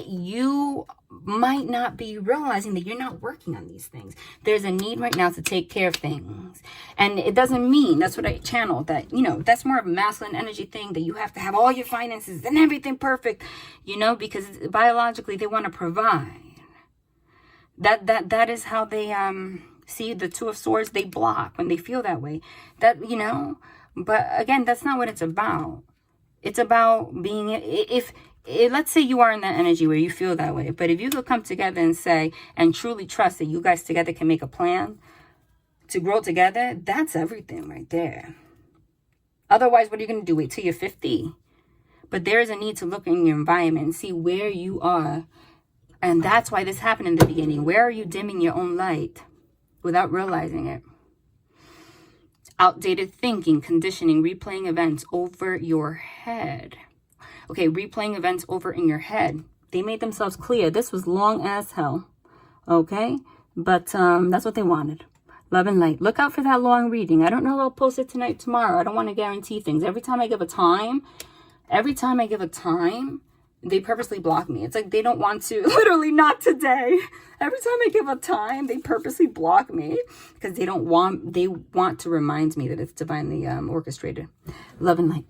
You might not be realizing that you're not working on these things. There's a need right now to take care of things. And it doesn't mean, that's what I channeled, that, you know, that's more of a masculine energy thing, that you have to have all your finances and everything perfect, you know, because biologically they want to provide. That is how they see the Two of Swords. They block when they feel that way. That, you know, but again, that's not what it's about. It's about being, if let's say you are in that energy where you feel that way, but if you could come together and say, and truly trust that you guys together can make a plan to grow together, that's everything right there. Otherwise, what are you going to do? Wait till you're 50? But there is a need to look in your environment and see where you are. And that's why this happened in the beginning. Where are you dimming your own light without realizing it? Outdated thinking, conditioning, replaying events over your head. Okay, replaying events over in your head. They made themselves clear. This was long as hell. Okay? But that's what they wanted. Love and light. Look out for that long reading. I don't know if I'll post it tonight, tomorrow. I don't want to guarantee things. Every time I give a time, they purposely block me. It's like they don't want to, literally not today. Every time I give a time, they purposely block me because they want to remind me that it's divinely orchestrated. Love and light.